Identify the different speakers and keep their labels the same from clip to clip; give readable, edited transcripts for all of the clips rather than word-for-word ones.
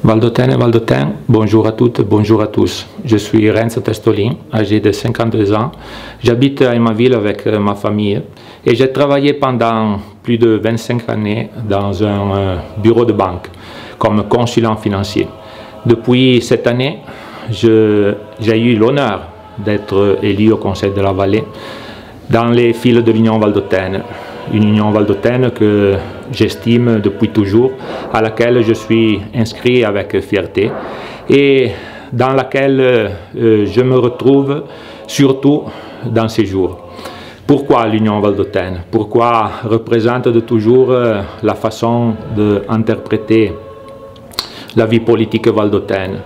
Speaker 1: Valdôtaines et Valdôtains, bonjour à toutes, bonjour à tous. Je suis Renzo Testolin, âgé de 52 ans. J'habite à Aimaville avec ma famille et j'ai travaillé pendant plus de 25 années dans un bureau de banque comme consultant financier. Depuis cette année, j'ai eu l'honneur d'être élu au Conseil de la Vallée dans les files de l'Union valdôtaine. Une union valdôtaine que j'estime depuis toujours, à laquelle je suis inscrit avec fierté et dans laquelle je me retrouve surtout dans ces jours. Pourquoi l'union valdôtaine? Pourquoi représente de toujours la façon d'interpréter la vie politique valdôtaine,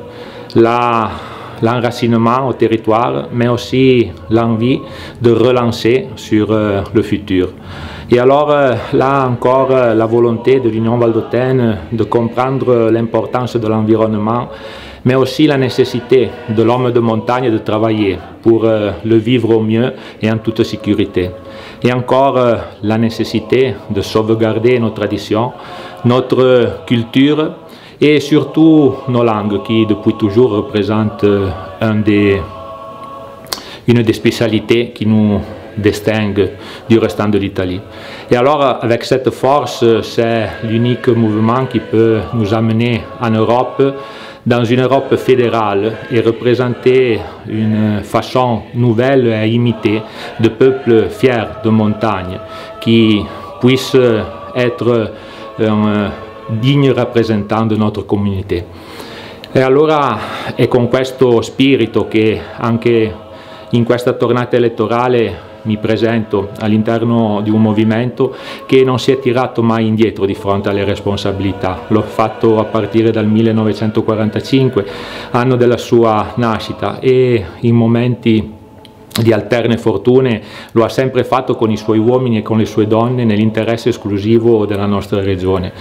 Speaker 1: l'enracinement au territoire, mais aussi l'envie de relancer sur le futur. Et alors, là encore, la volonté de l'Union valdôtaine de comprendre l'importance de l'environnement, mais aussi la nécessité de l'homme de montagne de travailler pour le vivre au mieux et en toute sécurité. Et encore, la nécessité de sauvegarder nos traditions, notre culture et surtout nos langues qui depuis toujours représentent une des spécialités qui nous distingue du restant de l'Italie. Et alors, avec cette force, c'est l'unique mouvement qui peut nous amener en Europe, dans une Europe fédérale, et représenter une façon nouvelle à imiter de peuples fiers de montagne, qui puissent être un digne rappresentante de notre comunità. E allora è con questo spirito che anche in questa tornata elettorale mi presento all'interno di un movimento che non si è tirato mai indietro di fronte alle responsabilità. L'ho fatto a partire dal 1945, anno della sua nascita, e in momenti di alterne fortune lo ha sempre fatto con i suoi uomini e con le sue donne nell'interesse esclusivo della nostra regione.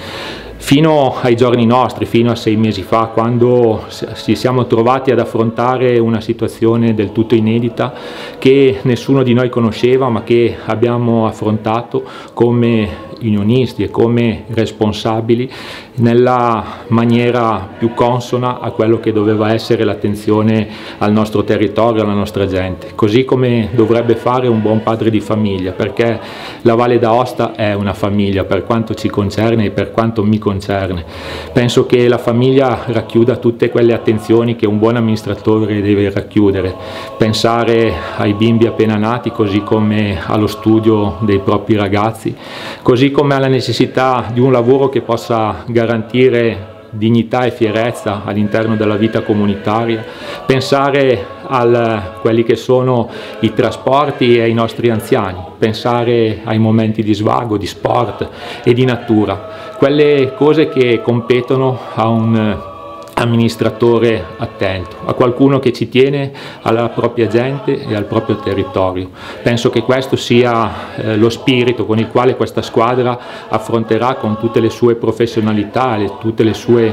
Speaker 1: Fino ai giorni nostri, fino a 6 mesi fa, quando ci siamo trovati ad affrontare una situazione del tutto inedita che nessuno di noi conosceva, ma che abbiamo affrontato come unionisti e come responsabili nella maniera più consona a quello che doveva essere l'attenzione al nostro territorio, alla nostra gente, così come dovrebbe fare un buon padre di famiglia, perché la Valle d'Aosta è una famiglia per quanto ci concerne e per quanto mi concerne. Penso che la famiglia racchiuda tutte quelle attenzioni che un buon amministratore deve racchiudere, pensare ai bimbi appena nati, così come allo studio dei propri ragazzi, così come alla necessità di un lavoro che possa garantire dignità e fierezza all'interno della vita comunitaria, pensare a quelli che sono i trasporti e ai nostri anziani, pensare ai momenti di svago, di sport e di natura, quelle cose che competono a un amministratore attento, a qualcuno che ci tiene alla propria gente e al proprio territorio. Penso che questo sia lo spirito con il quale questa squadra affronterà con tutte le sue professionalità, tutte le sue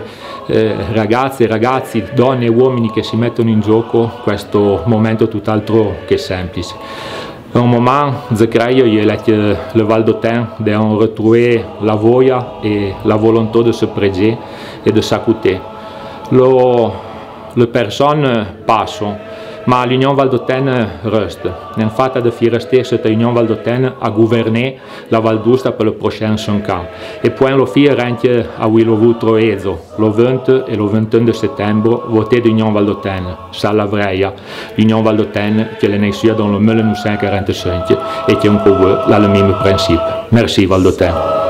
Speaker 1: ragazze, ragazzi, donne e uomini che si mettono in gioco questo momento tutt'altro che semplice. Un moment, je crois, que le Valdôtain doit retrouver la voia et la volonté de se préger et de s'écouter. Le personnes passent, ma l'Union valdôtaine reste. En fait, de faire rester cette Union valdôtaine à gouverner la Val d'Aosta pour les prochains 5 ans. Et puis, le faire anche a quello vostro ezo, le 20 et le 21 de septembre, voter l'Union valdôtaine. Ça la vraie, l'Union valdôtaine qui est née dans le 1945 et qui a encore le même principe. Merci Valdôtain.